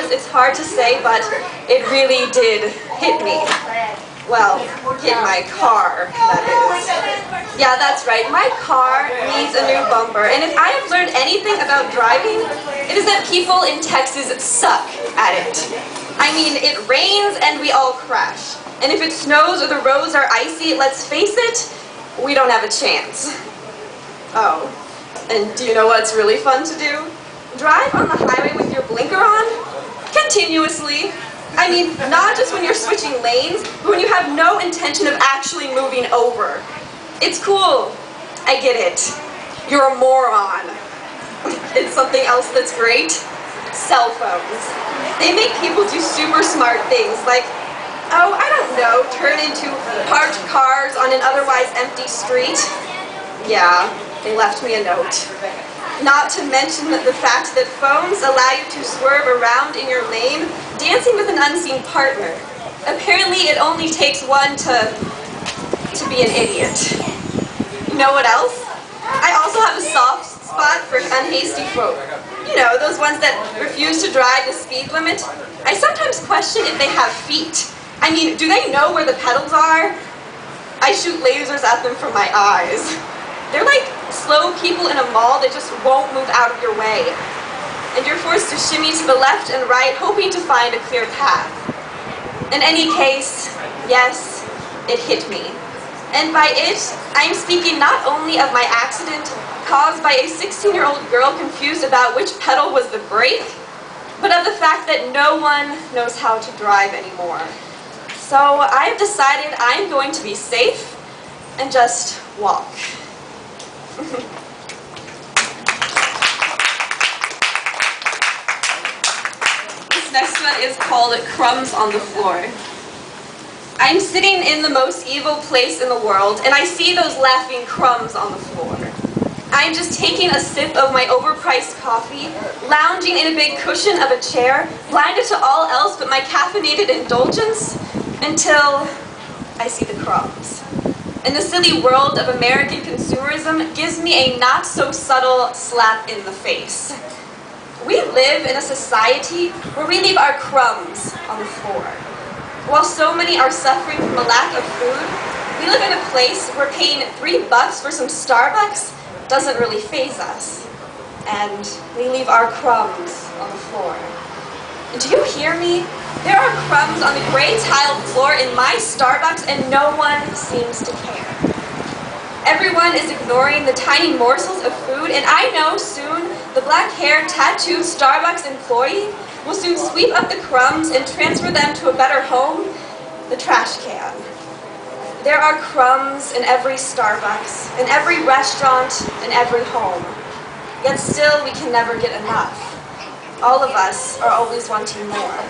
course, it's hard to say, but it really did hit me. Well, hit my car, that is. Yeah, that's right. My car needs a new bumper. And if I have learned anything about driving, it is that people in Texas suck at it. I mean, it rains and we all crash. And if it snows or the roads are icy, let's face it, we don't have a chance. Oh, and do you know what's really fun to do? Drive on the highway with your blinker on, continuously. I mean, not just when you're switching lanes, but when you have no intention of actually moving over. It's cool. I get it. You're a moron. It's something else that's great. Cell phones. They make people do super smart things like, oh, I don't know, turn into parked cars on an otherwise empty street. Yeah, they left me a note. Not to mention the fact that phones allow you to swerve around in your lane, dancing with an unseen partner. Apparently, it only takes one to be an idiot. You know what else? I also have a soft spot for unhasty folk. You know, those ones that refuse to drive the speed limit. I sometimes question if they have feet. I mean, do they know where the pedals are? I shoot lasers at them from my eyes. They're like slow people in a mall that just won't move out of your way. And you're forced to shimmy to the left and right, hoping to find a clear path. In any case, yes, it hit me. And by it, I'm speaking not only of my accident caused by a 16-year-old girl confused about which pedal was the brake, but of the fact that no one knows how to drive anymore. So I have decided I'm going to be safe and just walk. This next one is called Crumbs on the Floor. I'm sitting in the most evil place in the world, and I see those laughing crumbs on the floor. I'm just taking a sip of my overpriced coffee, lounging in a big cushion of a chair, blinded to all else but my caffeinated indulgence, until I see the crumbs. And the silly world of American consumerism gives me a not-so-subtle slap in the face. We live in a society where we leave our crumbs on the floor. While so many are suffering from a lack of food, we live in a place where paying $3 for some Starbucks doesn't really faze us. And we leave our crumbs on the floor. And do you hear me? There are crumbs on the gray tiled floor in my Starbucks and no one seems to care. Everyone is ignoring the tiny morsels of food, and I know soon the black-haired, tattooed Starbucks employee will soon sweep up the crumbs and transfer them to a better home, the trash can. There are crumbs in every Starbucks, in every restaurant, in every home. Yet still we can never get enough. All of us are always wanting more.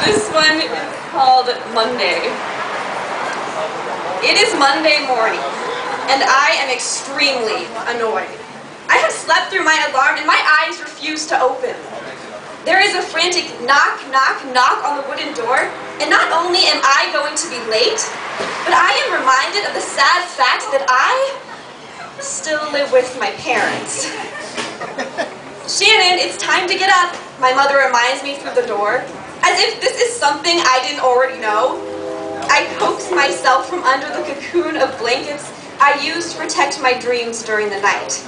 This one is called Monday. It is Monday morning, and I am extremely annoyed. I have slept through my alarm, and my eyes refuse to open. There is a frantic knock, knock, knock on the wooden door, and not only am I going to be late, but I am reminded of the sad fact that I still live with my parents. Shannon, it's time to get up, my mother reminds me through the door. As if this is something I didn't already know. I coax myself from under the cocoon of blankets I use to protect my dreams during the night.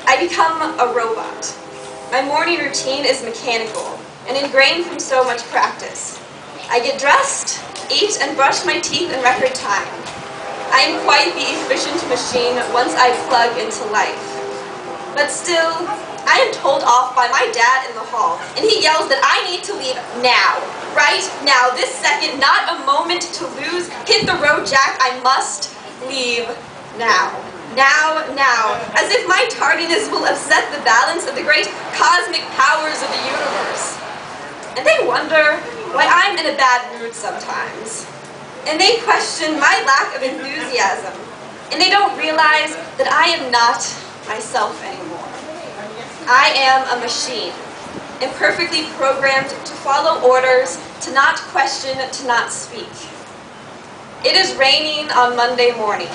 I become a robot. My morning routine is mechanical and ingrained from so much practice. I get dressed, eat, and brush my teeth in record time. I am quite the efficient machine once I plug into life. But still, I am told off by my dad in the hall, and he yells that I need to leave now. Right now, this second, not a moment to lose. Hit the road, Jack, I must leave now. Now, now, as if my tardiness will upset the balance of the great cosmic powers of the universe. And they wonder why I'm in a bad mood sometimes. And they question my lack of enthusiasm. And they don't realize that I am not myself anymore. I am a machine, imperfectly programmed to follow orders, to not question, to not speak. It is raining on Monday morning,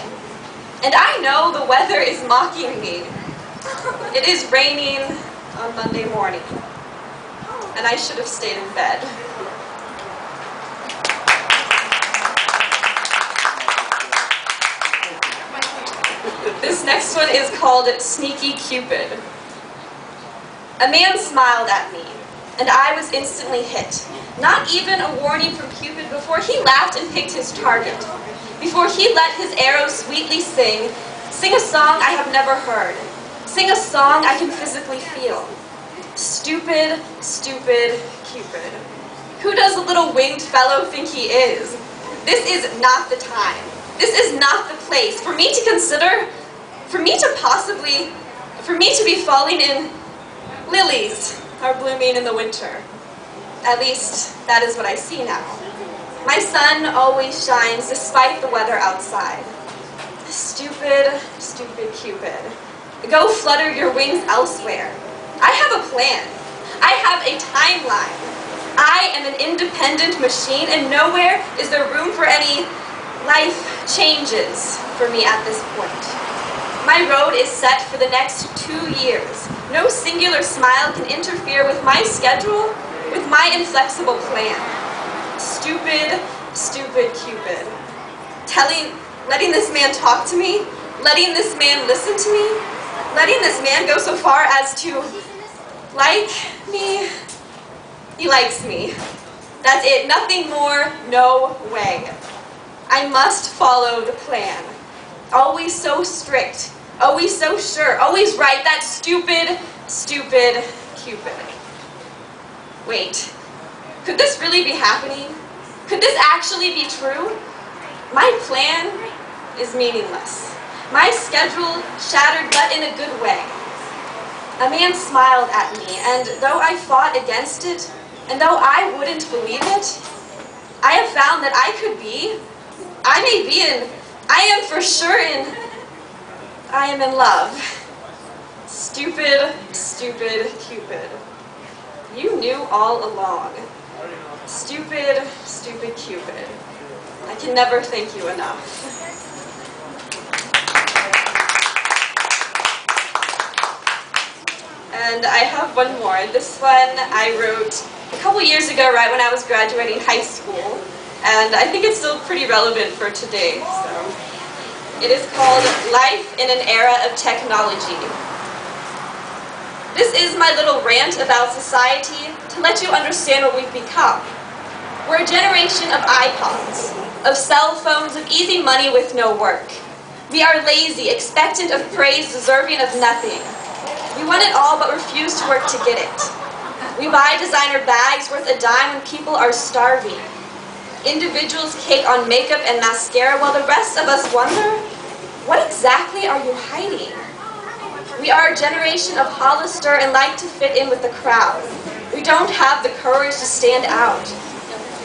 and I know the weather is mocking me. It is raining on Monday morning, and I should have stayed in bed. This next one is called Sneaky Cupid. A man smiled at me, and I was instantly hit. Not even a warning from Cupid before he laughed and picked his target. Before he let his arrow sweetly sing a song I have never heard. Sing a song I can physically feel. Stupid, stupid Cupid. Who does the little winged fellow think he is? This is not the time. This is not the place for me to consider, for me to be falling in. Lilies are blooming in the winter. At least, that is what I see now. My sun always shines despite the weather outside. Stupid, stupid Cupid. Go flutter your wings elsewhere. I have a plan. I have a timeline. I am an independent machine, and nowhere is there room for any life changes for me at this point. My road is set for the next 2 years. No singular smile can interfere with my schedule, with my inflexible plan. Stupid, stupid Cupid. Letting this man talk to me, letting this man listen to me, letting this man go so far as to like me. He likes me. That's it, nothing more, no way. I must follow the plan. Always so strict, always so sure, always right, that stupid, stupid Cupid. Wait, could this really be happening? Could this actually be true? My plan is meaningless. My schedule shattered, but in a good way. A man smiled at me, and though I fought against it, and though I wouldn't believe it, I have found that I am in love. Stupid, stupid Cupid. You knew all along. Stupid, stupid Cupid. I can never thank you enough. And I have one more. This one I wrote a couple years ago, right when I was graduating high school. And I think it's still pretty relevant for today. So it is called Life in an Era of Technology. This is my little rant about society to let you understand what we've become. We're a generation of iPods, of cell phones, of easy money with no work. We are lazy, expectant of praise, deserving of nothing. We want it all but refuse to work to get it. We buy designer bags worth a dime when people are starving. Individuals cake on makeup and mascara while the rest of us wonder, what exactly are you hiding? We are a generation of Hollister and like to fit in with the crowd. We don't have the courage to stand out.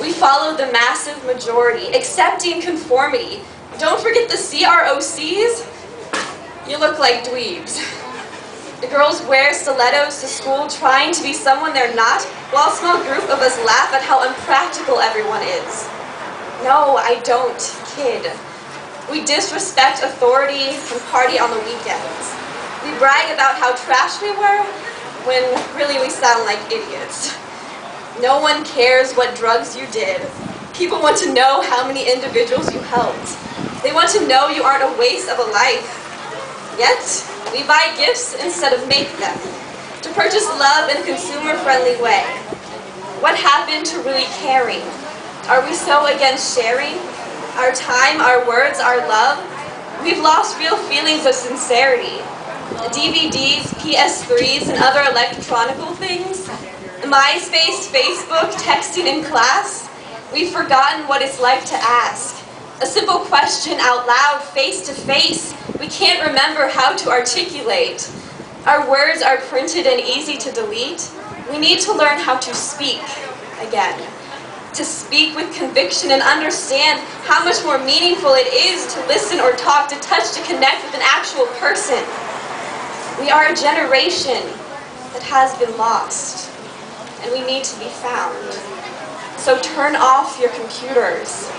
We follow the massive majority, accepting conformity. Don't forget the CROCs. You look like dweebs. The girls wear stilettos to school trying to be someone they're not, while a small group of us laugh at how unpractical everyone is. No, I don't, kid. We disrespect authority and party on the weekends. We brag about how trash we were, when really we sound like idiots. No one cares what drugs you did. People want to know how many individuals you helped. They want to know you aren't a waste of a life. Yet, we buy gifts instead of make them, to purchase love in a consumer-friendly way. What happened to really caring? Are we so against sharing? Our time, our words, our love? We've lost real feelings of sincerity. DVDs, PS3s, and other electronical things? MySpace, Facebook, texting in class? We've forgotten what it's like to ask. A simple question out loud, face to face, we can't remember how to articulate. Our words are printed and easy to delete. We need to learn how to speak again. To speak with conviction and understand how much more meaningful it is to listen or talk, to touch, to connect with an actual person. We are a generation that has been lost, and we need to be found. So turn off your computers.